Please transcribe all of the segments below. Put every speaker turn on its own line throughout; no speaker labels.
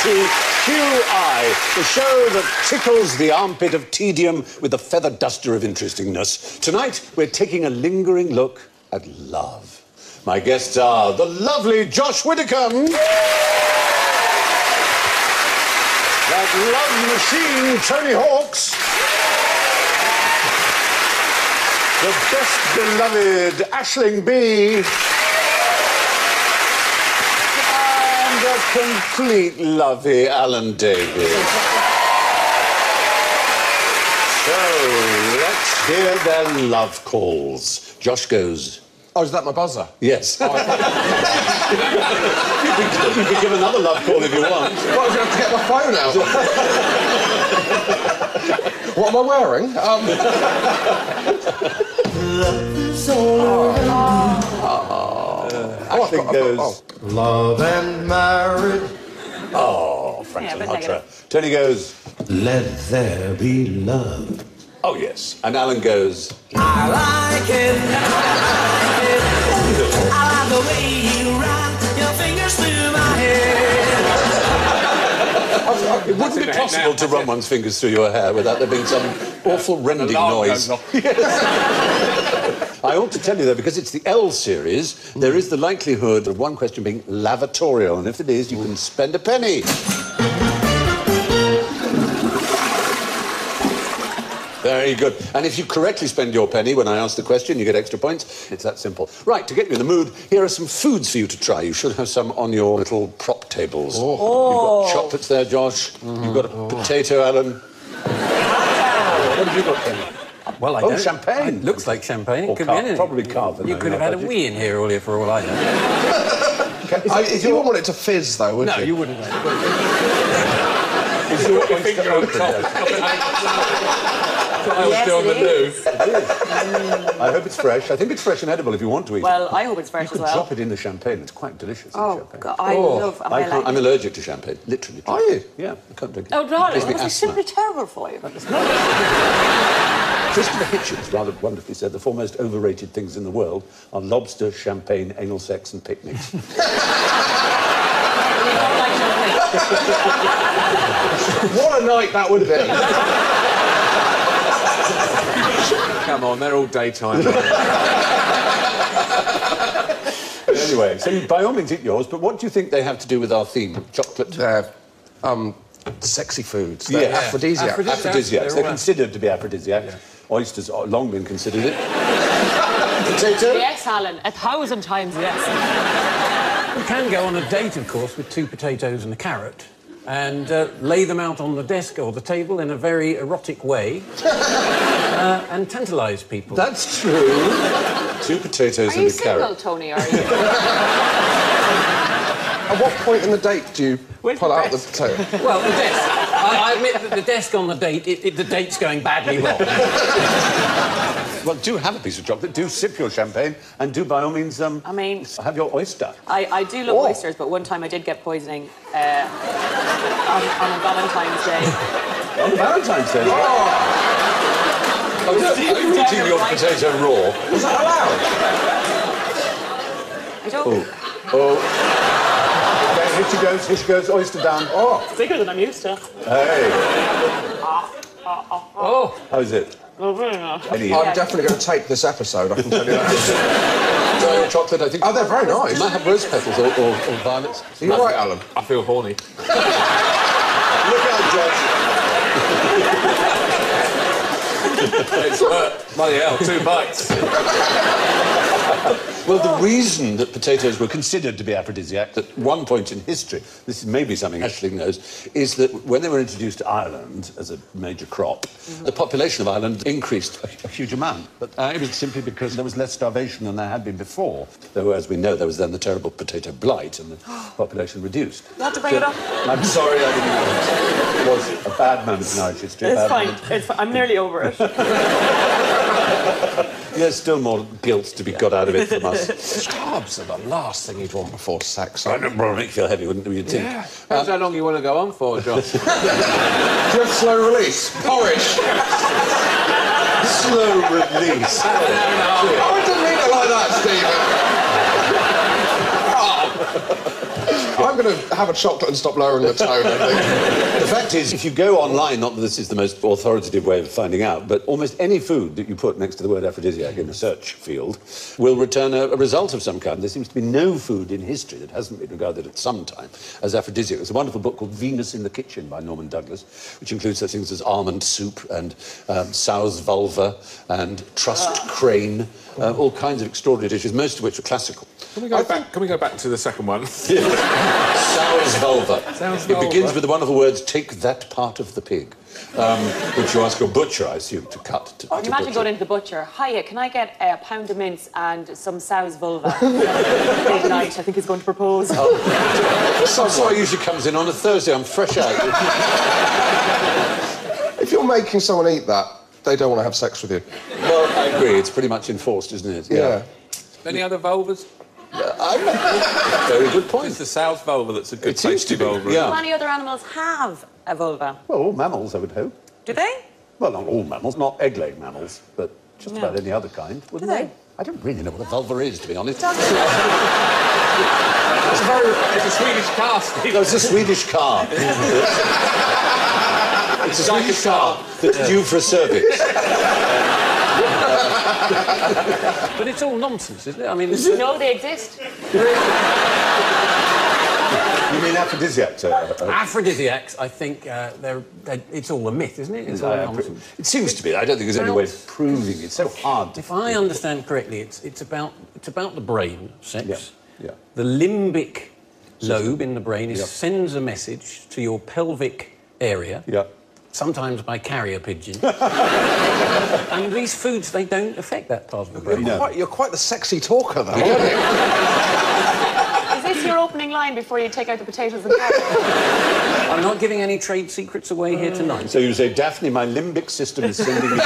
to QI, the show that tickles the armpit of tedium with the feather duster of interestingness. Tonight, we're taking a lingering look at love. My guests are the lovely Josh Widdicombe, that love machine, Tony Hawks, the best beloved Aisling B, and a complete lovey Alan Davies. So, let's hear their love calls. Josh goes...
Oh, is that my buzzer?
Yes. Oh, you could give another love call if you want.
Well, I was going to get my phone out. What am I wearing?
Love is all around
Aisling goes...
Love and marriage.
Oh, Frank Sinatra. Tony goes...
Let there be love.
Oh, yes. And Alan goes...
I like it. I like the way you run your fingers through my hair.
It wouldn't be possible to run one's fingers through your hair without there being some awful rending noise. Yes. I ought to tell you, though, because it's the L series, there is the likelihood of one question being lavatorial, and if it is, you can spend a penny. Very good. And if you correctly spend your penny when I ask the question, you get extra points. It's that simple. Right, to get you in the mood, here are some foods for you to try. You should have some on your little prop tables. Oh. You've got chocolates there, Josh. You've got a potato, Alan. What have you got, Kenny?
Well, I don't...
champagne.
It looks like champagne.
Or
It could be anything.
probably carbon.
You could have had a wee in here earlier for all I know.
You wouldn't want it to fizz, though, would you?
No, you wouldn't.
Is your finger on top?
I was still on the move.
I hope it's fresh. I think it's fresh and edible if you want to eat
Well,
it.
I hope it's fresh
You
as
could
well.
drop it in the champagne. It's quite delicious.
Oh,
champagne.
God, I love...
I'm allergic to champagne, literally.
Are you?
Yeah, I can't drink it.
Oh, darling,
Gives me
it must be
asthma.
simply terrible for you.
Christopher Hitchens rather wonderfully said the four most overrated things in the world are lobster, champagne, anal sex and picnics.
What a night that would have been.
Come on, they're all daytime.
Anyway, so by all means eat yours, but what do you think they have to do with our theme? Chocolate?
They're, sexy foods. They're aphrodisiacs.
Aphrodisiacs. They're considered to be aphrodisiacs. Yeah. Oysters have long been considered it. Potato?
Yes, Alan, 1,000 times yes.
You can go on a date, of course, with 2 potatoes and a carrot and lay them out on the desk or the table in a very erotic way and tantalise people.
That's true. 2 potatoes and a carrot.
Are you single, Tony, are you?
At what point in the date do you pull out the potato?
Well, the desk. I admit that the desk on the date, the date's going badly wrong.
Well, do have a piece of chocolate, do sip your champagne, and do, by all means,
I mean...
have your oyster.
I do love oysters, but one time I did get poisoning on Valentine's Day.
On Valentine's Day? Are you eating your potato raw?
Was that allowed?
I don't...
Oh. Okay, here she goes, oyster down. Oh.
It's bigger than I'm used to.
Hey.
Oh.
How's it?
Oh, very nice.
I'm definitely going to take this episode, I can tell you that.
Try your chocolate, I think.
Oh, they're very nice.
You might have rose petals or violets.
Are you right, Alan?
I feel horny.
Look out, Josh.
It's bloody hell, 2 bites.
Well, the reason that potatoes were considered to be aphrodisiac at one point in history, this may be something Aisling knows, is that when they were introduced to Ireland as a major crop, the population of Ireland increased a huge amount. But it was simply because there was less starvation than there had been before. Though, as we know, there was then the terrible potato blight and the population reduced.
You have to bring it up.
I'm sorry, I didn't know. It was a bad moment in Irish history.
It's fine. It's fine. I'm nearly over it.
There's still more guilt to be got out of it from us.
Carbs are the last thing you'd want before sex.
I don't make you feel heavy, wouldn't you think?
Yeah. Depends how long you want to go on for, Josh.
Just slow release. Porridge.
Slow release.
I didn't mean it like that, Stephen. I'm going going to have a chocolate and stop lowering the tone, I think.
The fact is, if you go online, not that this is the most authoritative way of finding out, but almost any food that you put next to the word aphrodisiac in a search field will return a result of some kind. There seems to be no food in history that hasn't been regarded at some time as aphrodisiac. There's a wonderful book called Venus in the Kitchen by Norman Douglas, which includes such things as almond soup and sow's vulva and trussed crane, all kinds of extraordinary dishes, most of which are classical.
Can we go back to the second one?
Sow's vulva. It begins with the wonderful words, take that part of the pig, which you ask your butcher, I assume, to cut. To
Imagine
butcher.
going into the butcher. Hiya, can I get a pound of mince and some sow's vulva? Big night, I think he's going to propose.
Someone usually comes in on a Thursday. I'm fresh out.
If you're making someone eat that, they don't want to have sex with you.
Well, I agree. It's pretty much enforced, isn't it?
Yeah.
Any other vulvas?
Very good point.
It's the sow's vulva that's a good
It seems to
tasty
be,
vulva.
yeah.
How many other animals have a vulva?
Well, all mammals, I would hope.
Do they?
Well, not all mammals, not egg-laying mammals, but just about any other kind, wouldn't
Do they?
I don't really know what a vulva is, to be honest.
It's a Swedish car, Steve.
No, it's a Swedish car. It's a Swedish car that's due for a service.
But it's all nonsense, isn't it? I mean,
You know they exist.
You mean aphrodisiacs?
aphrodisiacs, I think, it's all a myth, isn't it? It's all nonsense.
It seems to be. I don't think there's any way of proving it. It's so hard.
If I understand correctly, it's about the brain, sex.
Yeah.
The limbic lobe in the brain sends a message to your pelvic area.
Yeah.
Sometimes by carrier pigeon. And these foods, they don't affect that part of the brain.
You're quite the sexy talker, though, aren't you?
Is this your opening line before you take out the potatoes and carrots?
I'm not giving any trade secrets away here tonight.
So you say, Daphne, my limbic system is sending me...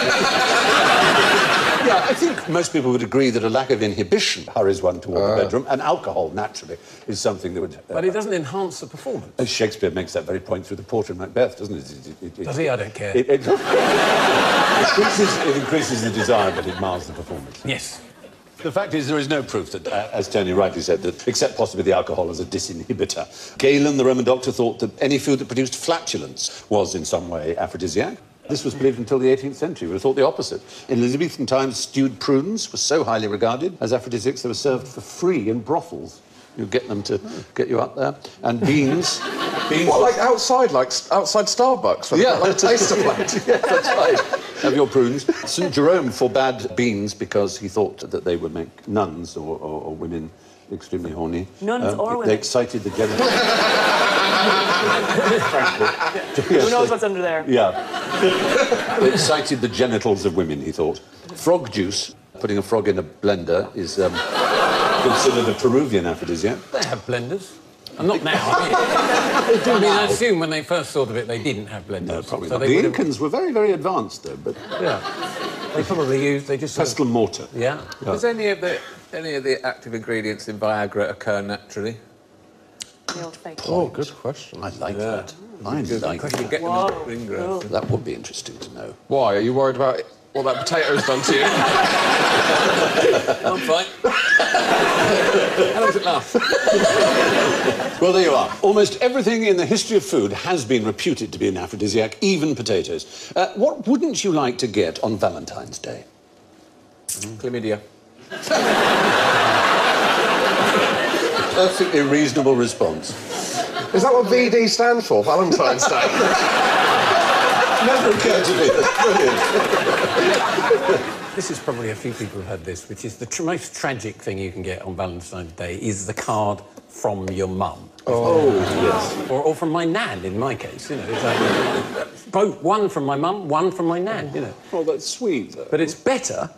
Yeah, I think most people would agree that a lack of inhibition hurries one toward the bedroom, and alcohol, naturally, is something that would...
But it doesn't enhance the performance.
Shakespeare makes that very point through the Portrait of Macbeth, doesn't it?
Does he? I don't care.
It increases the desire, but it mars the performance.
Yes.
The fact is, there is no proof that, as Tony rightly said, that except possibly the alcohol as a disinhibitor. Galen, the Roman doctor, thought that any food that produced flatulence was in some way aphrodisiac. This was believed until the 18th century. We would have thought the opposite. In Elizabethan times, stewed prunes were so highly regarded as aphrodisiacs they were served for free in brothels. You get them to get you up there. And beans...
What, like outside Starbucks? With like a taster plate?
Yeah, that's right. Have your prunes. St. Jerome forbade beans because he thought that they would make nuns or women extremely horny.
Nuns or women?
They excited the genitals.
Who knows what's under there?
Yeah. They excited the genitals of women, he thought. Frog juice, putting a frog in a blender, is considered a Peruvian aphrodisiac.
They have blenders. And not now. I assume when they first thought of it, they didn't have blenders.
No, probably
so
not. The Incans were very, very advanced, though, but...
Yeah. They probably used... They just...
Pestle and mortar.
Yeah.
Does any of the active ingredients in Viagra occur naturally?
No, fake.
Oh, good question.
I like that. I like that.
You get them
Whoa.
in growth.
That would be interesting to know.
Why? Are you worried about what that potato's done to you?
I'm fine. How long does it last?
Well, there you are. Almost everything in the history of food has been reputed to be an aphrodisiac, even potatoes. What wouldn't you like to get on Valentine's Day?
Chlamydia.
Perfectly reasonable response.
Is that what VD stands for, Valentine's Day?
Never occurred to me. That's brilliant.
This is probably a few people have heard this, which is the most tragic thing you can get on Valentine's Day is the card from your mum.
Oh, yes.
Or from my nan, in my case, you know. It's like, both, one from my mum, one from my nan, you know.
Oh, that's sweet, though.
But it's better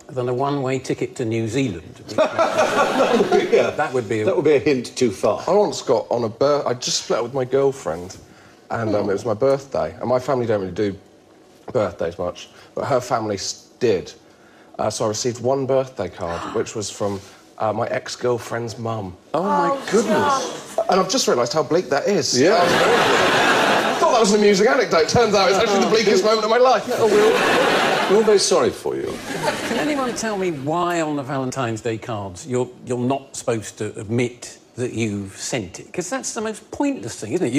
than a one-way ticket to New Zealand.
Yeah.
That would be
a hint too far.
I once got on I just split up with my girlfriend, and it was my birthday. And my family don't really do birthdays much, but her family did. So I received one birthday card, which was from my ex-girlfriend's mum.
Oh, my goodness.
And I've just realised how bleak that is.
Yeah.
I thought that was an amusing anecdote. Turns out it's actually the bleakest moment of my life.
We're all very sorry for you.
Can anyone tell me why on the Valentine's Day cards you're not supposed to admit that you've sent it? Because that's the most pointless thing, isn't it?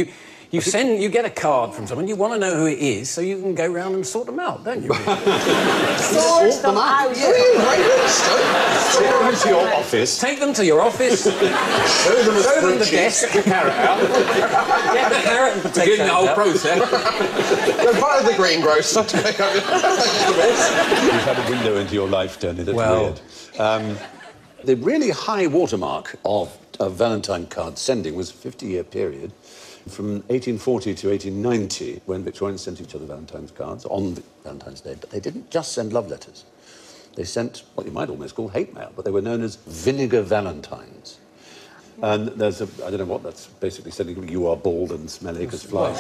You get a card from someone, you want to know who it is, so you can go round and sort them out, don't you?
Sort them out.
What are you,
Take them to your office.
Take them to your office.
Show them the desk.
Get the carrot out.
Get the carrot and potato.
Begin the whole process.
Go part of the greengrocer to pick up your vegetables.
You've had a window into your life, Tony. That's
Well.
weird. The really high watermark of Valentine card sending was a 50-year period from 1840 to 1890, when Victorians sent each other Valentine's cards on Valentine's Day. But they didn't just send love letters. They sent what you might almost call hate mail, but they were known as vinegar valentines. And there's a, I don't know what that's basically sending, you are bald and smelly because flies.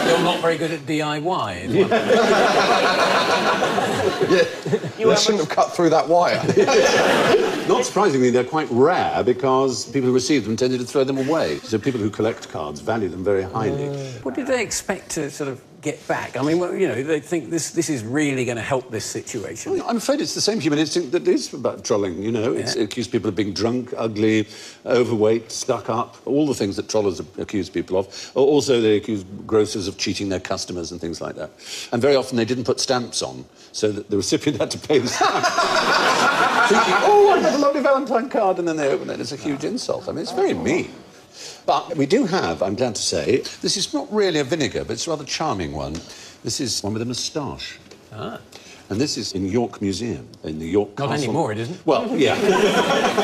You're not very good at DIY.
You shouldn't have cut through that wire.
Not surprisingly, they're quite rare because people who receive them tended to throw them away. So people who collect cards value them very highly.
What did they expect to sort of get back? I mean, well, you know, they think this is really going to help this situation.
Well, I'm afraid it's the same human instinct that is about trolling, you know. It accused people of being drunk, ugly, overweight, stuck up, all the things that trollers accuse people of. Also, they accuse grocers of cheating their customers and things like that. And very often they didn't put stamps on, so that the recipient had to pay the stamp. Thinking, oh, I've got a lovely Valentine card, and then they open it. It's a huge insult. I mean, it's very mean. But we do have, I'm glad to say, this is not really a vinegar, but it's a rather charming one. This is one with a moustache.
Ah.
And this is in York Museum, in the York Castle.
Not anymore, it isn't?
Well, yeah.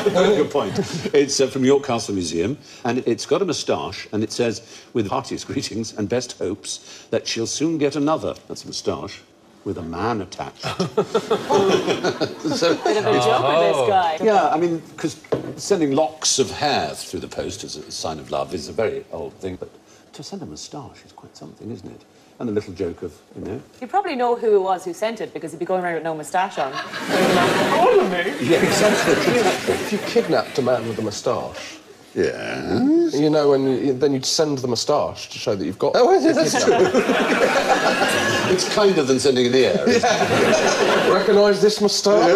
Good point. It's from York Castle Museum, and it's got a moustache, and it says, with heartiest greetings and best hopes, that she'll soon get another, that's a moustache, with a man attached.
Bit of a joker, this guy.
Yeah, I mean, because sending locks of hair through the post as a sign of love is a very old thing, but to send a moustache is quite something, isn't it? And a little joke of, you know...
You probably know who it was who sent it, because he'd be going around with no moustache on.
Yeah, exactly.
If you kidnapped a man with a moustache,
Yeah.
you know, then you'd send the moustache to show that you've got...
Oh, that's true. It's kinder than sending an ear.
Recognise this moustache?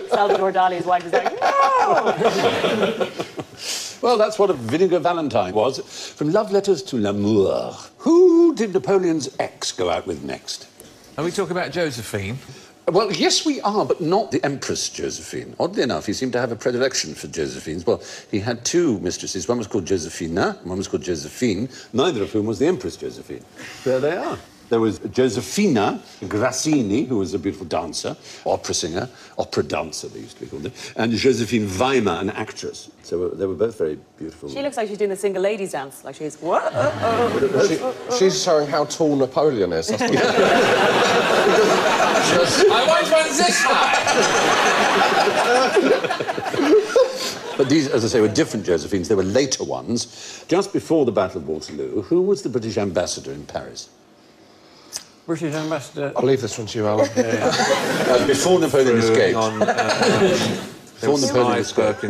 Salvador Dali's wife is like, no!
Well, that's what a vinegar valentine was. From love letters to l'amour. Who did Napoleon's ex go out with next?
Are we talking about Josephine?
Well, yes, we are, but not the Empress Josephine. Oddly enough, he seemed to have a predilection for Josephines. Well, he had two mistresses. One was called Josephina, and one was called Josephine, neither of whom was the Empress Josephine. There they are. There was Josefina Grassini, who was a beautiful dancer, opera singer, opera dancer, they used to be called, and Josephine Weimar, an actress. So they were both very beautiful.
She looks like she's doing the single ladies dance, like she's, what?
She's showing how tall Napoleon is.
I once went this high!
But these, as I say, were different Josephines. They were later ones. Just before the Battle of Waterloo, who was the British ambassador in Paris?
British ambassador...
I'll leave this one to you, Alan.
Before Napoleon escaped. Before Napoleon
escaped.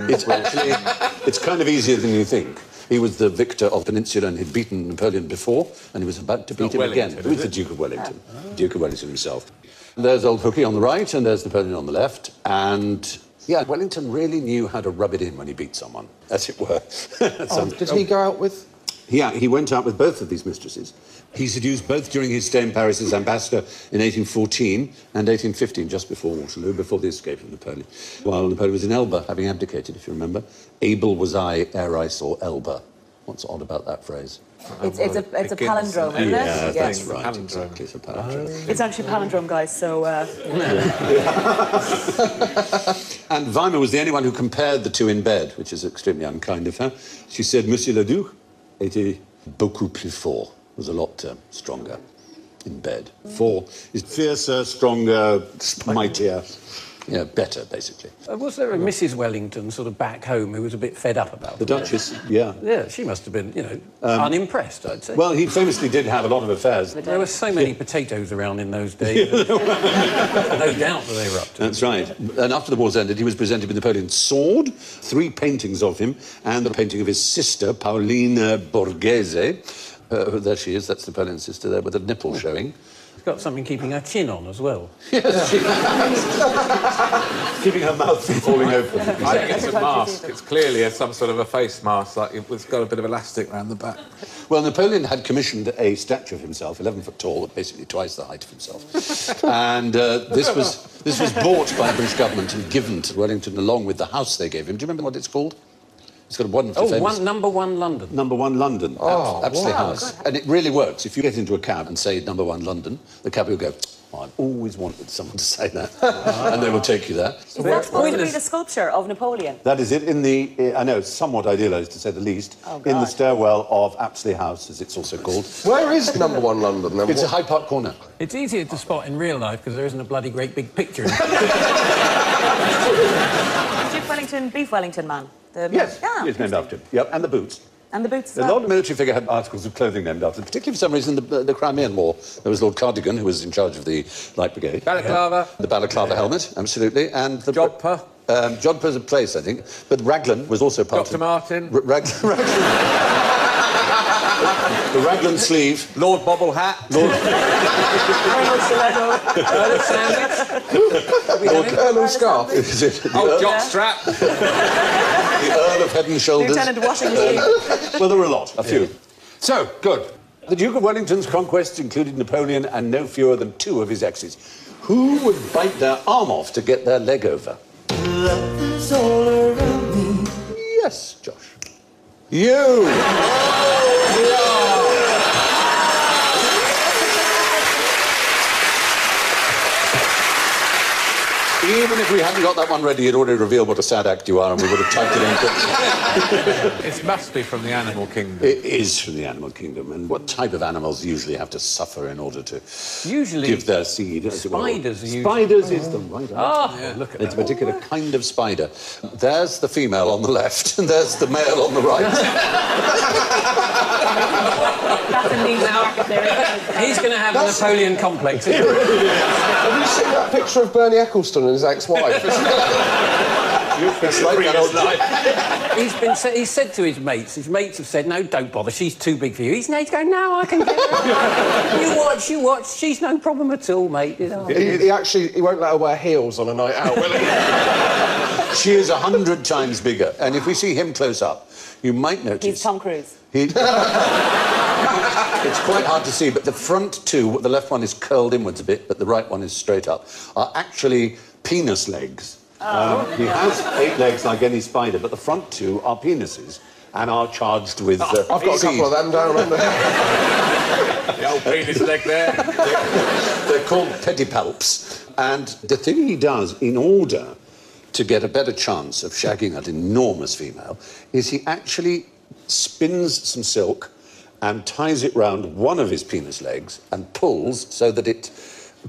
It's kind of easier than you think. He was the victor of Peninsula and he'd beaten Napoleon before, and he was about to beat him again. It was the Duke of Wellington. Duke of Wellington himself. There's old Hookie on the right, and there's Napoleon on the left, and... Yeah, Wellington really knew how to rub it in when he beat someone, as it were.
Did he go out with...
Yeah, he went out with both of these mistresses. He seduced both during his stay in Paris as ambassador in 1814 and 1815, just before Waterloo, before the escape of Napoleon. While Napoleon was in Elba, having abdicated, if you remember. Able was I ere I saw Elba. What's odd about that phrase?
It's a palindrome, isn't it?
Yeah, that's
Yes.
right.
Palindrome.
Exactly, it's a palindrome.
It's actually palindrome, guys, so...
And Weimar was the only one who compared the two in bed, which is extremely unkind of her. She said, Monsieur le Duc était beaucoup plus fort, was a lot stronger in bed. Fort is fiercer, stronger, mightier. Yeah, better, basically.
Was there a Mrs. Wellington sort of back home who was a bit fed up about
The
it?
Duchess, yeah.
Yeah, she must have been, you know, unimpressed, I'd say.
Well, he famously did have a lot of affairs.
There were so many potatoes around in those days. No doubt that they were up to it.
That's right. And after the war's ended, he was presented with Napoleon's sword, 3 paintings of him, and the painting of his sister, Paolina Borghese. There she is, that's Napoleon's sister there, with a nipple showing.
She's got something keeping her chin on as well.
Yes, keeping her mouth from falling open.
I think it's a mask. It's clearly some sort of a face mask, like it's got a bit of elastic around the back.
Well, Napoleon had commissioned a statue of himself, 11 foot tall, basically twice the height of himself. And this was bought by the British government and given to Wellington along with the house they gave him. Do you remember what it's called? It's got a wonderful famous...
Number 1 London.
Number 1 London.
Oh,
Apsley
wow.
House. And it really works. If you get into a cab and say Number 1 London, the cab will go, oh, I've always wanted someone to say that. And they will take you there.
Is that supposed to be the sculpture of Napoleon?
That is it in the, I know, somewhat idealised to say the least,
Oh,
in the
God.
stairwell of Apsley House, as it's also called.
Where is Number 1 London, then?
It's a Hyde Park corner.
It's easier to spot in real life because there isn't a bloody great big picture.
Duke Wellington, Beef Wellington man.
Yes,
Yeah,
it's named after him. Yep, and the boots.
And the boots as
A
well.
lot of military figure had articles of clothing named after them, particularly for some reason the Crimean War. There was Lord Cardigan, who was in charge of the Light Brigade.
Balaclava.
The Balaclava helmet, absolutely. And the...
Jodhpur.
Jodhpur's a place, I think. But Raglan was also part
Dr.
of...
Martin.
Raglan. The Raglan sleeve.
Lord Bobble Hat.
Colonel Scarf.
Is it the
Old
Earl,
jockstrap.
the Earl of Head and Shoulders?
Lieutenant Washing Machine.
Well, there were a lot, a few. So, good. The Duke of Wellington's conquests included Napoleon and no fewer than 2 of his exes. Who would bite their arm off to get their leg over?
Love is all around me.
Yes, Josh. You! Even if we hadn't got that one ready, you'd already revealed what a sad act you are, and we would have typed it in quickly.
It must be from the animal kingdom.
It is from the animal kingdom, and what type of animals usually have to suffer in order to
Usually
give their seed? As it were?
spiders are usually-
Spiders is the right answer.
Yeah, look at
It's a
that.
particular kind of spider. There's the female on the left, and there's the male on the right.
That's a niche market there.
He's going to have a Napoleon complex.
Have you seen that picture of Bernie Eccleston and his ex-wife?
It's like that old...
He's said to his mates have said, no, don't bother, she's too big for you. He's going, no, I can get her. You watch, she's no problem at all, mate. You know?
He won't let her wear heels on a night out, will he?
She is 100 times bigger, and if we see him close up, you might notice...
He's Tom Cruise.
It's quite hard to see, but the front 2, the left one is curled inwards a bit, but the right one is straight up, are actually penis legs. He has 8 legs like any spider, but the front 2 are penises and are charged with
I've got a couple of them down under here.
The old penis leg there.
They're called pedipalps, and the thing he does in order to get a better chance of shagging that enormous female is he actually spins some silk and ties it round one of his penis legs and pulls so that it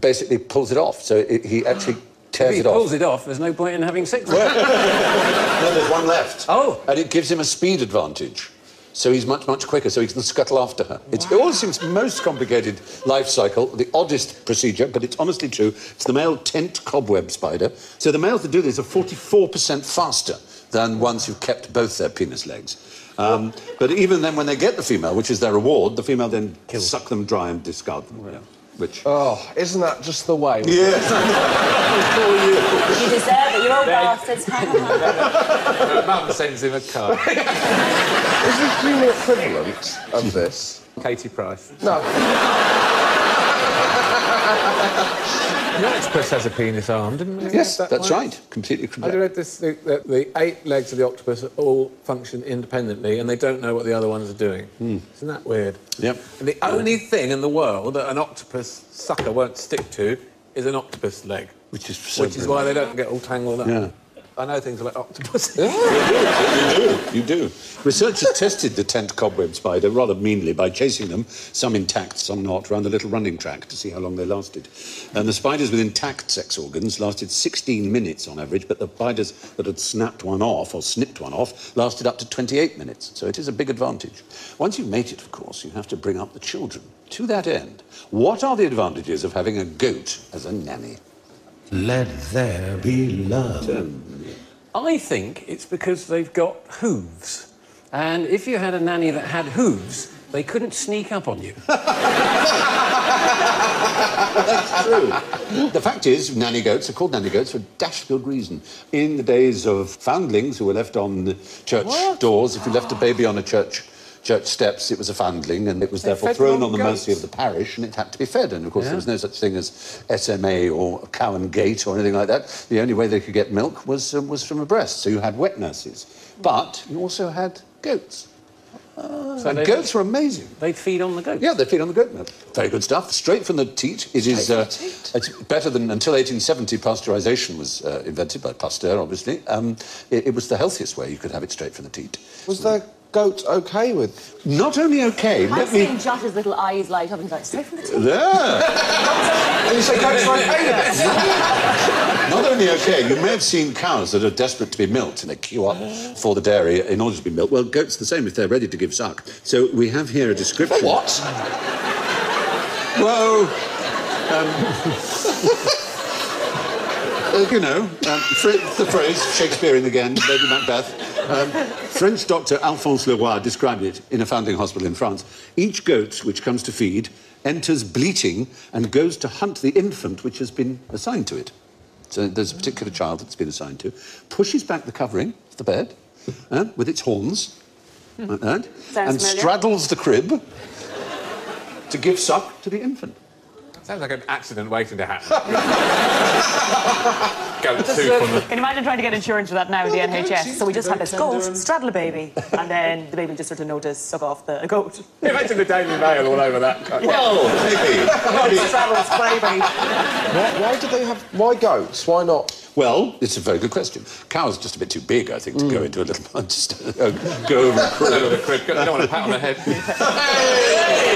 basically pulls it off. So he actually tears
If he
it off.
pulls it off, there's no point in having sex.
No, there's one left.
Oh.
And it gives him a speed advantage. So he's much, much quicker, so he can scuttle after her. It all seems most complicated life cycle, the oddest procedure, but it's honestly true. It's the male tent cobweb spider. So the males that do this are 44% faster than ones who've kept both their penis legs. But even then, when they get the female, which is their reward, the female then suck them dry and discard them. Yeah. Which...
Oh, isn't that just the way?
Yes.
You deserve it, you old bastards.
Mum sends him a card.
Is the human equivalent of this?
Katie Price.
No.
The octopus has a penis arm, didn't it?
Yes, that's right. Completely correct.
I read this, the 8 legs of the octopus all function independently and they don't know what the other ones are doing. Isn't that weird?
Yep.
And the only thing in the world that an octopus sucker won't stick to is an octopus leg.
Which is so
Which is why they don't get all tangled up.
Yeah.
I know things about octopus.
You do. Researchers tested the tent cobweb spider rather meanly by chasing them, some intact, some not, around a little running track to see how long they lasted. And the spiders with intact sex organs lasted 16 minutes on average, but the spiders that had snapped one off or snipped one off lasted up to 28 minutes. So it is a big advantage. Once you've mated, of course, you have to bring up the children. To that end, what are the advantages of having a goat as a nanny?
Let there be love.
I think it's because they've got hooves. And if you had a nanny that had hooves, they couldn't sneak up on you.
That's true. The fact is, nanny goats are called nanny goats for a dash good reason. In the days of foundlings who were left on the church doors, if you left a baby on a church steps, it was a foundling, and it was therefore thrown on the mercy of the parish, and it had to be fed. And of course, there was no such thing as SMA or cow and gate or anything like that. The only way they could get milk was from a breast. So you had wet nurses, but you also had goats. And goats were amazing.
They'd feed on the goat.
Yeah, they'd feed on the goat milk. Very good stuff. Straight from the teat. It is. It's better than until 1870. Pasteurisation was invented by Pasteur, obviously. It was the healthiest way you could have it straight from the teat.
Was the goat OK with?
Not only OK.
I've seen Josh's little eyes light up and he's like, straight from the teeth.
There.
And you say goats are OK with it?
Not only OK, you may have seen cows that are desperate to be milked and they queue up for the dairy in order to be milked. Well, goats are the same if they're ready to give suck. So we have here a description.
What?
Well, you know, the phrase, Shakespearean again, Lady Macbeth. French doctor Alphonse Leroy described it in a foundling hospital in France. Each goat which comes to feed enters bleating and goes to hunt the infant which has been assigned to it. So there's a particular child that's been assigned to, pushes back the covering of the bed with its horns, like that, and straddles the crib to give suck to the infant.
Sounds like an accident waiting to happen. Goat soup on the...
Can you imagine trying to get insurance for that now with the NHS? So we just had this goat straddle a baby, and then the baby just sort of noticed suck off the goat.
Imagine the Daily Mail all over that.
Well, maybe.
Straddles baby.
Why did they have... Why goats? Why not?
Well, it's a very good question. Cows are just a bit too big, I think, to go into a little... Just go over the crib.
Over the crib. I don't want a pat on the head.
Hey!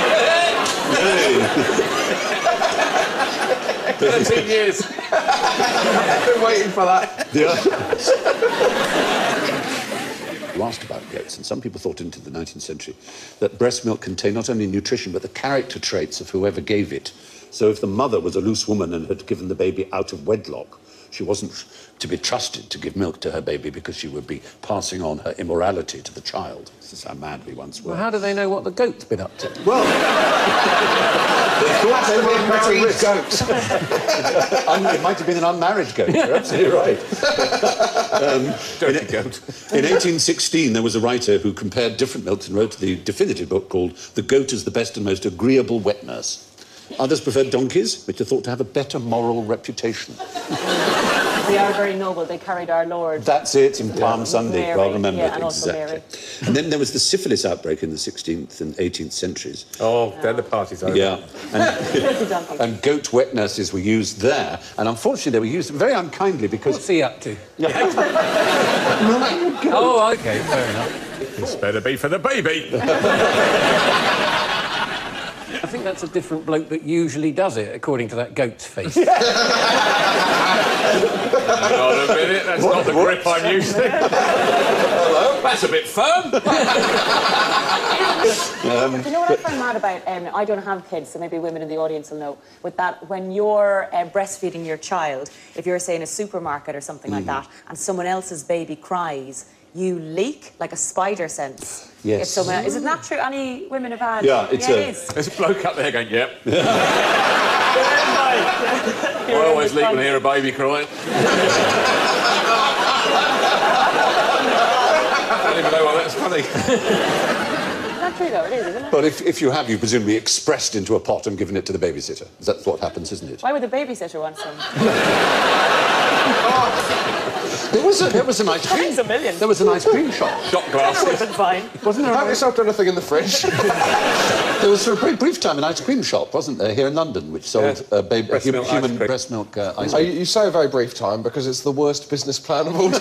13 years.
I've been waiting for that.
Yeah. You asked about goats, and some people thought into the 19th century that breast milk contained not only nutrition, but the character traits of whoever gave it. So if the mother was a loose woman and had given the baby out of wedlock, she wasn't to be trusted to give milk to her baby because she would be passing on her immorality to the child. This is how mad we once were.
Well, how do they know what the goat's been up to?
Well, they thought they were married goats. It might have been an unmarried goat. You're absolutely right.
Dirty goat.
In 1816, there was a writer who compared different milks and wrote the definitive book called "The Goat is the Best and Most Agreeable Wet Nurse." Others preferred donkeys, which are thought to have a better moral reputation.
They are very noble. They carried our Lord.
That's it, in Palm Sunday,
Mary,
well remembered,
and also
exactly.
Mary.
And then there was the syphilis outbreak in the 16th and 18th centuries.
Oh, then the party's over.
Yeah. And goat wet nurses were used there, and unfortunately they were used very unkindly because...
What's he up to?
Oh,
OK, fair enough.
This better be for the baby.
I think that's a different bloke that usually does it, according to that goat's face.
Hang on a minute, that's not the grip I'm used to. Hello? That's a bit firm.
Do you know what I find mad about? I don't have kids, so maybe women in the audience will know. With that, when you're breastfeeding your child, if you're, say, in a supermarket or something like that, and someone else's baby cries, you leak like a spider sense.
Yes.
If someone, is it not true? Any women have had?
Yeah, it is.
There's a bloke up there going, yep. I always leak when I hear a baby crying. I don't even know why that's funny.
It's not true, though. It is, isn't it?
But if you have, you presumably expressed into a pot and given it to the babysitter. That's what happens, isn't it?
Why would the babysitter want some?
There was an ice cream.
$1 million.
There was an ice cream shop.
Shot glasses.
That would have been fine.
Wasn't there?
Have yourself anything in the fridge?
There was for a very brief time an ice cream shop, wasn't there, here in London, which sold human breast milk ice cream.
You say a very brief time because it's the worst business plan of all time.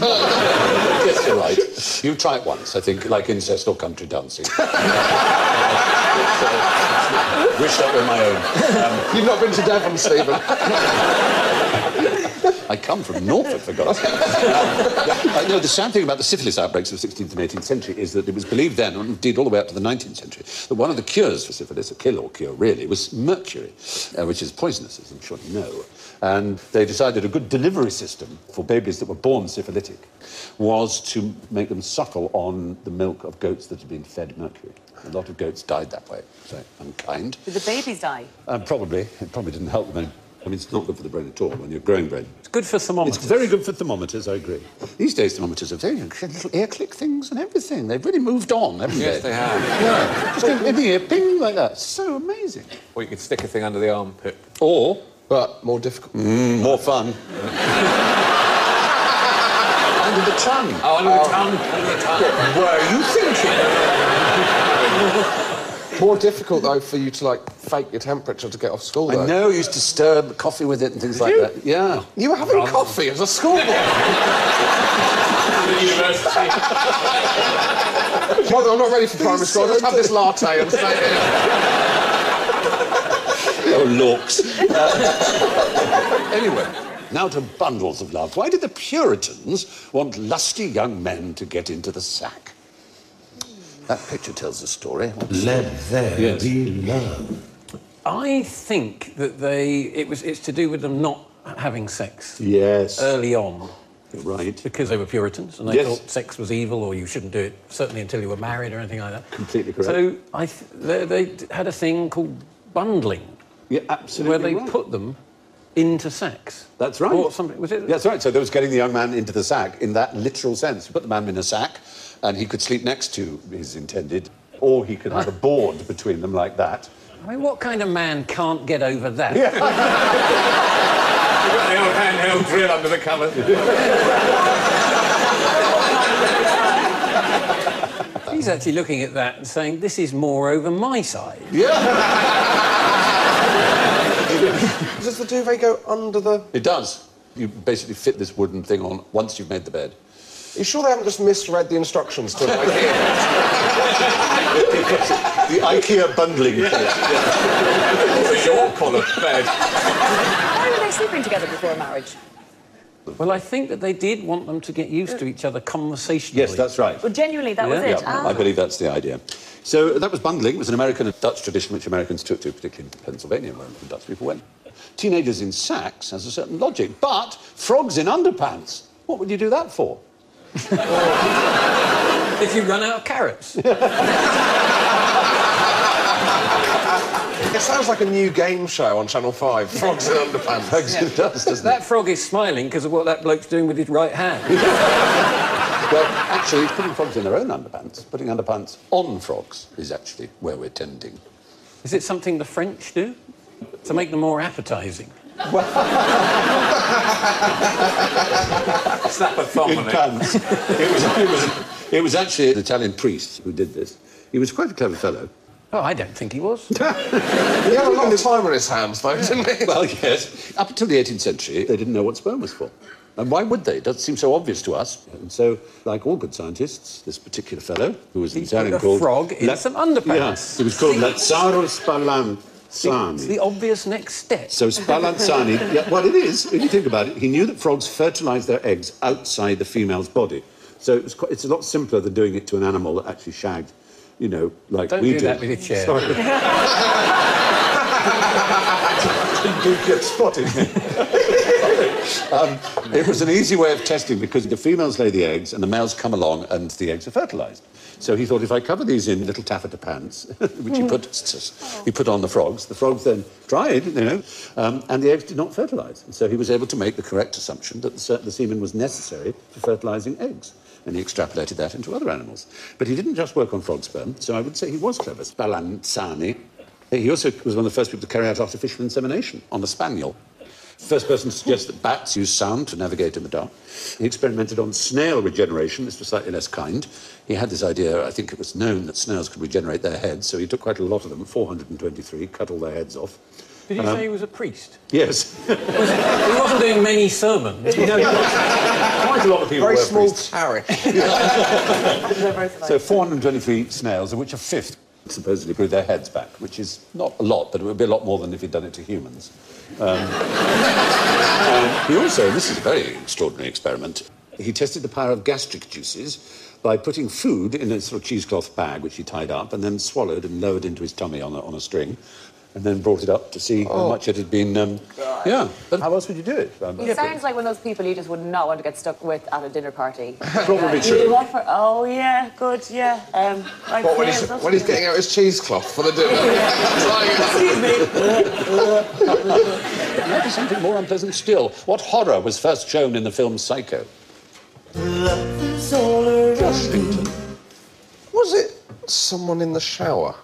Yes, you're right. You try it once, I think, like incest or country dancing. Wish that were my own.
You've not been to Devon, Stephen.
I come from Norfolk, for God's sake. No, the sad thing about the syphilis outbreaks of the 16th and 18th century is that it was believed then, and indeed all the way up to the 19th century, that one of the cures for syphilis, a kill-all cure really, was mercury, which is poisonous, as I'm sure you know. And they decided a good delivery system for babies that were born syphilitic was to make them suckle on the milk of goats that had been fed mercury. A lot of goats died that way, so unkind.
Did the babies die?
Probably. It probably didn't help them. I mean, it's not good for the brain at all when you're growing brain.
It's good for thermometers.
It's very good for thermometers, I agree. These days, thermometers are very little ear click things and everything. They've really moved on, haven't they?
Yes, they have.
Yeah. Just go in the ear, ping, like that. So amazing.
Or you could stick a thing under the armpit.
Or...
But more difficult.
More fun. Under the tongue.
Oh, under the tongue. Under the tongue.
What were you thinking?
More difficult, though, for you to, like, fake your temperature to get off school, though.
I know, you used to stir coffee with it and things like that. Yeah.
You were having coffee as a schoolboy?
University.
Well, I'm not ready for primary school. I'll just have this latte and stay here.
Oh, lorks. Anyway, now to bundles of love. Why did the Puritans want lusty young men to get into the sack? That picture tells the story.
Let there be love.
I think that it's to do with them not having sex.
Yes.
Early on.
You're right.
Because they were Puritans and they thought sex was evil or you shouldn't do it, certainly until you were married or anything like that.
Completely correct.
So they had a thing called bundling.
Yeah, absolutely.
Where they put them into sacks.
That's right.
Or something, was it?
Yeah, that's right. So there was getting the young man into the sack in that literal sense. You put the man in a sack and he could sleep next to his intended, or he could have a board between them like that.
I mean, what kind of man can't get over that?
You've got the old handheld drill under the covers.
He's actually looking at that and saying, this is more over my side.
Yeah.
Does the duvet go under the...
It does. You basically fit this wooden thing on once you've made the bed.
Are you sure they haven't just misread the instructions to IKEA?
The IKEA bundling kit.
It's your colour bed.
Why were they sleeping together before marriage?
Well, I think that they did want them to get used to each other conversationally.
Yes, that's right.
Well, genuinely, that was it.
Yeah, I believe that's the idea. So that was bundling. It was an American and Dutch tradition which Americans took to, particularly in Pennsylvania, where the Dutch people went. Teenagers in sacks has a certain logic, but frogs in underpants, what would you do that for?
If you run out of carrots.
It sounds like a new game show on Channel 5. Frogs in underpants.
It does, doesn't
That frog is smiling because of what that bloke's doing with his right hand.
Well, actually, putting frogs in their own underpants, putting underpants on frogs is actually where we're tending.
Is it something the French do? To make them more appetising?
Slap a thumb on it.
Pants. It was actually an Italian priest who did this. He was quite a clever fellow.
Oh, I don't think he was.
He had a lot of time on his hands, though, didn't he?
Well, yes. Up until the 18th century, they didn't know what sperm was for. And why would they? It doesn't seem so obvious to us. And so, like all good scientists, this particular fellow, who was an Italian
put a
called...
frog in some underpants.
Yes, he was called Lazzaro Spallanzani.
It's the obvious next step.
So Spallanzani... Yeah, well, it is, if you think about it. He knew that frogs fertilise their eggs outside the female's body. So it's a lot simpler than doing it to an animal that actually shagged, you know, like
Don't
we
do
do.
that with your chair.
Sorry. You get spotted. It was an easy way of testing because the females lay the eggs and the males come along and the eggs are fertilised. So he thought, if I cover these in little taffeta pants, which he put on the frogs then dried, you know, and the eggs did not fertilise. And so he was able to make the correct assumption that the semen was necessary for fertilising eggs. And he extrapolated that into other animals. But he didn't just work on frog sperm, so I would say he was clever. Spallanzani. He also was one of the first people to carry out artificial insemination on a spaniel. First person to suggest that bats use sound to navigate in the dark. He experimented on snail regeneration. This was slightly less kind. He had this idea, I think it was known that snails could regenerate their heads, so he took quite a lot of them, 423, cut all their heads off.
Did you say he was a priest?
Yes.
He wasn't doing many sermons.
No, quite a lot of people
Very
were
small
priests.
parish.
So 423 snails, of which a fifth supposedly grew their heads back, which is not a lot, but it would be a lot more than if he'd done it to humans. He also, this is a very extraordinary experiment, he tested the power of gastric juices by putting food in a sort of cheesecloth bag, which he tied up, and then swallowed and lowered into his tummy on a string, and then brought it up to see how much it had been... yeah. But how else would you do it?
It sounds like one of those people you just would not want to get stuck with at a dinner party.
Probably true.
Oh, yeah, good, yeah.
What, when he's getting out his cheesecloth for the dinner?
Excuse me.
Maybe something more unpleasant still. What horror was first shown in the film Psycho?
Was it someone in the shower?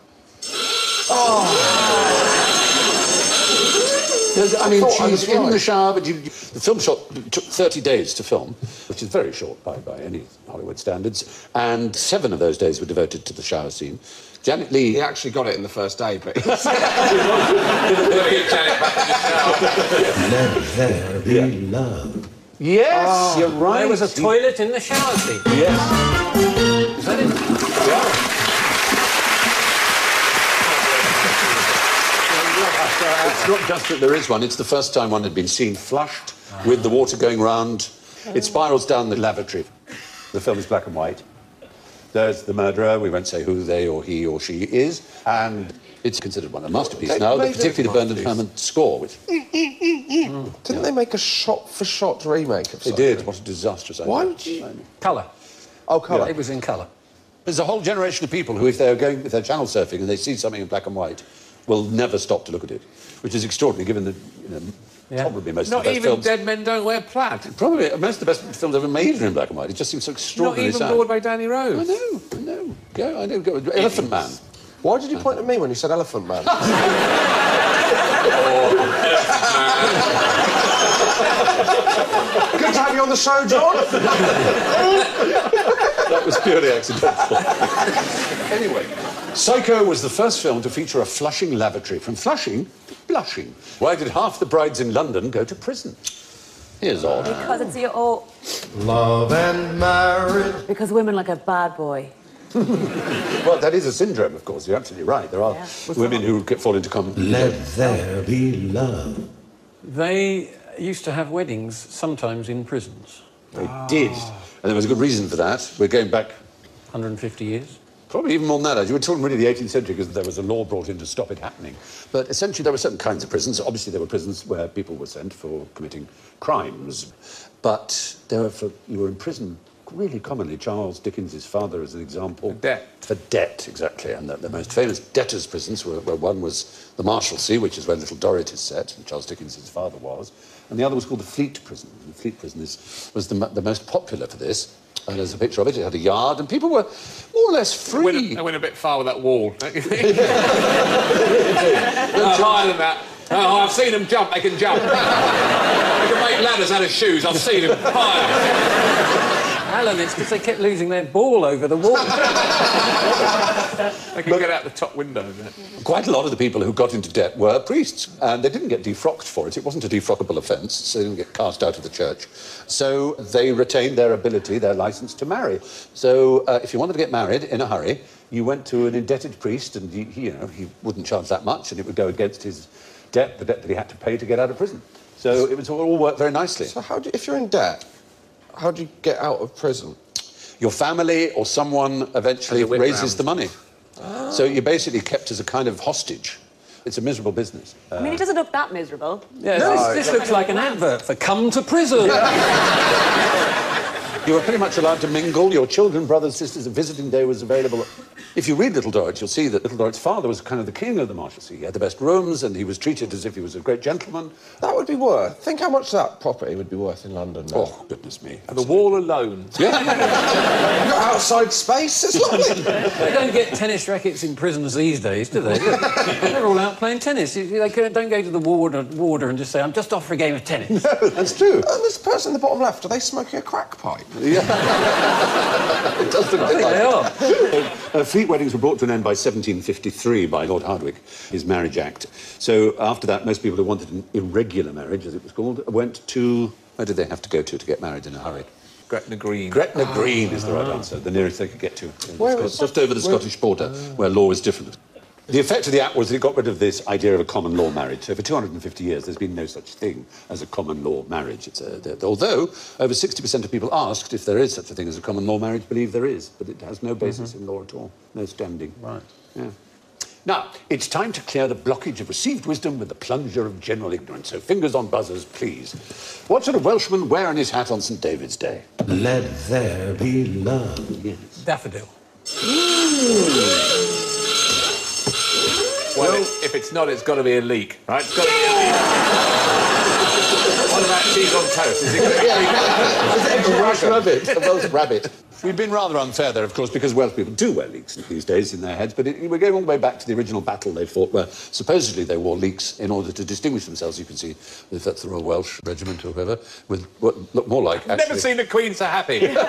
I mean, she's in the shower, but the film shot took 30 days to film, which is very short by any Hollywood standards, and 7 of those days were devoted to the shower scene. Janet Leigh...
He actually got it in the first day, but...
Let there be love.
Yes, you're right.
There was a toilet in the shower scene.
Yes.
Is that it?
Yeah. It's not just that there is one, it's the first time one had been seen flushed with the water going round. It spirals down the lavatory. The film is black and white. There's the murderer, we won't say who they or he or she is, and it's considered one of the masterpieces now, particularly the Bernd and Herman score, which...
Didn't they make a shot-for-shot remake of
They did, what a disastrous idea.
Why would you...
Colour.
Oh, colour.
It was in colour.
There's a whole generation of people who, if they're channel surfing and they see something in black and white, will never stop to look at it, which is extraordinary, given that, probably most of the best films...
Not even Dead Men Don't Wear Plaid.
Probably most of the best films ever made are in black and white. It just seems so extraordinarily sad.
Not even Broadway Danny Rose.
I know. I know. Go. Elephant Man.
Why did you point at me when you said Elephant Man? Good to have you on the show, John.
That was purely accidental. Anyway, Psycho was the first film to feature a flushing lavatory. From flushing to blushing. Why did half the brides in London go to prison? Here's odd.
Because it's
Love and marriage.
Because women like a bad boy.
Well, that is a syndrome, of course. You're absolutely right. There are women who fall into common...
Let there be love.
They used to have weddings sometimes in prisons.
They did. And there was a good reason for that. We're going back...
150 years.
Probably even more than that. You were talking really the 18th century because there was a law brought in to stop it happening. But essentially there were certain kinds of prisons. Obviously there were prisons where people were sent for committing crimes. But you were in prison really commonly. Charles Dickens' father, as an example.
For debt.
For debt, exactly. And the most famous debtors' prisons were one was the Marshalsea, which is where Little Dorrit is set, and Charles Dickens' father was. And the other was called the Fleet Prison. The Fleet Prison was the most popular for this. And there's a picture of it. It had a yard, and people were more or less free.
I went a bit far with that wall, don't you think? Higher than that. Oh, I've seen them jump. They can jump. They can make ladders out of shoes. I've seen them. Higher.
Alan, it's because they kept losing their ball over the wall.
They can get out the top window.
Quite a lot of the people who got into debt were priests, and they didn't get defrocked for it. It wasn't a defrockable offence, so they didn't get cast out of the church. So they retained their ability, their licence to marry. So if you wanted to get married in a hurry, you went to an indebted priest, and he wouldn't charge that much, and it would go against his debt, the debt that he had to pay to get out of prison. So it was all worked very nicely.
So if you're in debt, how do you get out of prison?
Your family or someone eventually raises the money. Oh. So you're basically kept as a kind of hostage. It's a miserable business.
I mean, it doesn't look that miserable.
Yeah, no, this looks like an advert for come to prison.
You were pretty much allowed to mingle. Your children, brothers, sisters, a visiting day was available. If you read Little Dorrit, you'll see that Little Dorrit's father was kind of the king of the Marshalsea. He had the best rooms, and he was treated as if he was a great gentleman.
That would be worth... Think how much that property would be worth in London now.
Oh, goodness me.
And the wall alone.
Yeah.
You've got outside space, it's lovely.
They don't get tennis rackets in prisons these days, do they? They're all out playing tennis. They don't go to the warder and just say, I'm just off for a game of tennis.
No, that's true.
And this person in the bottom left, are they smoking a crack pipe?
Yeah. It does look a bit like
they are.
Fleet weddings were brought to an end by 1753 by Lord Hardwicke, his Marriage Act. So after that, most people who wanted an irregular marriage, as it was called, went to... Where did they have to go to get married in a hurry?
Gretna Green.
Gretna Green is the right answer, the nearest they could get to. Just over the Scottish border, where law is different. The effect of the Act was that it got rid of this idea of a common law marriage. So for 250 years, there's been no such thing as a common law marriage. Although over 60% of people asked if there is such a thing as a common law marriage believe there is, but it has no basis in law at all, no standing.
Right.
Yeah. Now, it's time to clear the blockage of received wisdom with the plunger of general ignorance. So fingers on buzzers, please. What should a Welshman wear on his hat on St. David's Day?
Let there be love.
Yes.
Daffodil.
Well, if it's not, it's got to be a leek, right? It's got to be a leek. What about cheese on toast? Is it going to be a leek?
A Welsh rabbit. A Welsh rabbit. We've been rather unfair there, of course, because Welsh people do wear leeks these days in their heads, but we're going all the way back to the original battle they fought, where supposedly they wore leeks in order to distinguish themselves. You can see, if that's the Royal Welsh Regiment or whoever, with what look more like,
I've never seen the Queen so happy.
She really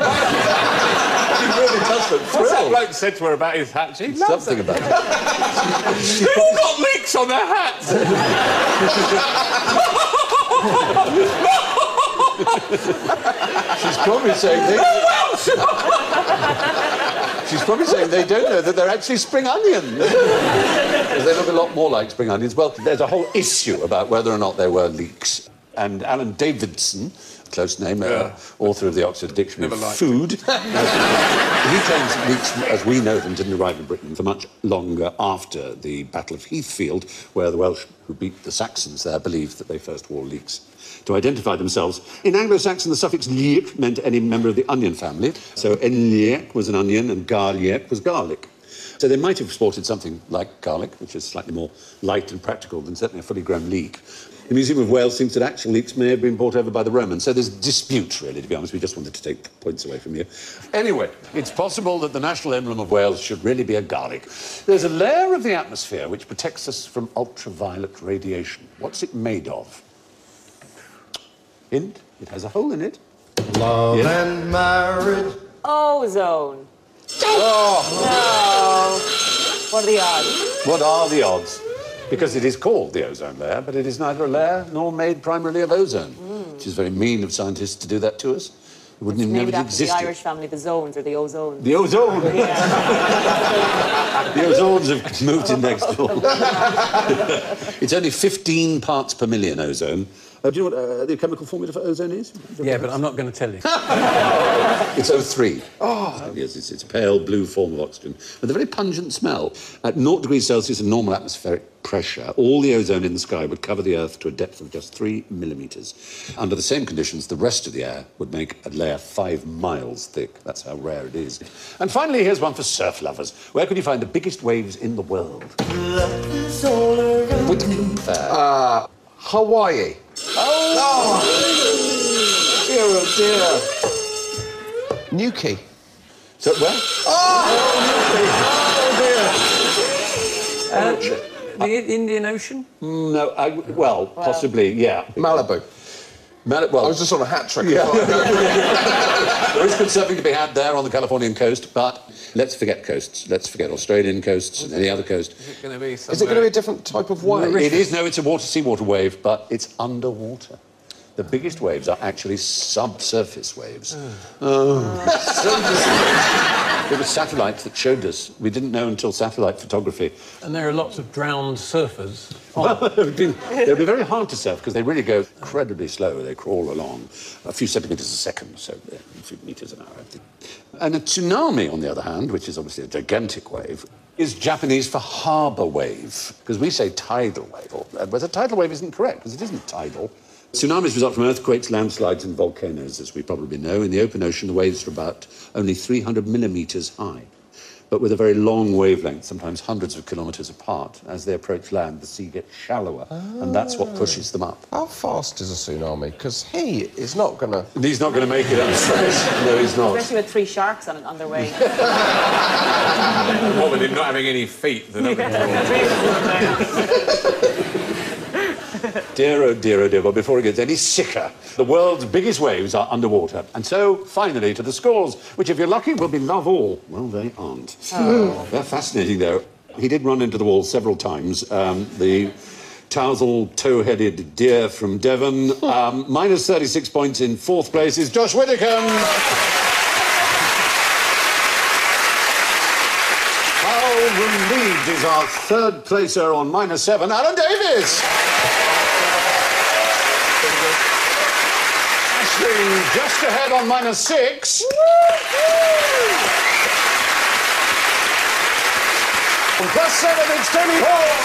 does look
What's that
thrilled.
bloke said to her about his hat? She loves
Something
it.
about it.
They've all got leeks on their hats.
She's probably saying they don't know that they're actually spring onions. Because they look a lot more like spring onions. Well, there's a whole issue about whether or not there were leeks. And Alan Davidson, close name, author of the Oxford Dictionary of Food, he claims that leeks, as we know them, didn't arrive in Britain for much longer after the Battle of Heathfield, where the Welsh who beat the Saxons there believed that they first wore leeks to identify themselves. In Anglo-Saxon, the suffix liek meant any member of the onion family. So enliek was an onion and garliek was garlic. So they might have sported something like garlic, which is slightly more light and practical than certainly a fully grown leek. The Museum of Wales thinks that actual leeks may have been brought over by the Romans. So there's dispute, really, to be honest. We just wanted to take points away from you. Anyway, it's possible that the national emblem of Wales should really be a garlic. There's a layer of the atmosphere which protects us from ultraviolet radiation. What's it made of? Hint, it has a hole in it.
Love and marriage.
Ozone.
Oh!
No. What are the odds?
What are the odds? Because it is called the ozone layer, but it is neither a layer nor made primarily of ozone, which is very mean of scientists to do that to us. It wouldn't even know it
Named after
existed.
the Irish family, the Zones, or the Ozones.
The ozone! The ozones have moved in next door. It's only 15 parts per million ozone. Do you know what the chemical formula for ozone is?
Yeah, but I'm not going to tell you.
It's O3. Oh! Yes, it's a pale blue form of oxygen with a very pungent smell. At 0 degrees Celsius and normal atmospheric pressure, all the ozone in the sky would cover the Earth to a depth of just 3 millimetres. Under the same conditions, the rest of the air would make a layer 5 miles thick. That's how rare it is. And finally, here's one for surf lovers. Where could you find the biggest waves in the world?
Hawaii.
Oh! Dear, oh dear.
Newquay.
So, where?
The Indian Ocean?
No, well, possibly, yeah.
Malibu.
Well,
I was just on a hat trick.
yeah. There is good surfing to be had there on the Californian coast, but let's forget coasts. Let's forget Australian coasts and any other coast.
Is it going to be
Is it going to be a different type of wave?
It is, no, it's a seawater wave, but it's underwater. The biggest waves are actually subsurface waves. It was satellites that showed us. We didn't know until satellite photography.
And there are lots of drowned surfers.
Well, they'd be very hard to surf because they really go incredibly slow. They crawl along a few centimetres a second, so a few metres an hour, I think. And a tsunami, on the other hand, which is obviously a gigantic wave, is Japanese for harbour wave, because we say tidal wave. But a tidal wave isn't correct, because it isn't tidal. Tsunamis result from earthquakes, landslides and volcanoes, as we probably know. In the open ocean, the waves are about only 300 millimetres high, but with a very long wavelength, sometimes hundreds of kilometres apart. As they approach land, the sea gets shallower, and that's what pushes them up.
How fast is a tsunami? Because he is not going to...
He's not going to make it, I'm afraid. No, he's not.
Especially with 3 sharks on their way.
More with him not having any feet than having
Dear, oh dear, oh dear. But before it gets any sicker, the world's biggest waves are underwater. And so, finally, to the scores, which, if you're lucky, will be love all. Well, they aren't. Oh. They're fascinating, though. He did run into the wall several times. The tousle, toe-headed deer from Devon. Minus 36 points in fourth place is Josh Widdicombe. How relieved is our third placer on minus 7, Alan Davis. Aisling just ahead on minus 6. On plus 7, it's Tony Hawk.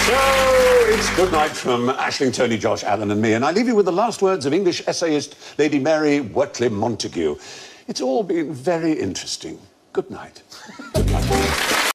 So, it's good night from Aisling, Tony, Josh, Alan and me, and I leave you with the last words of English essayist Lady Mary Wortley Montagu. It's all been very interesting. Good night. Good night.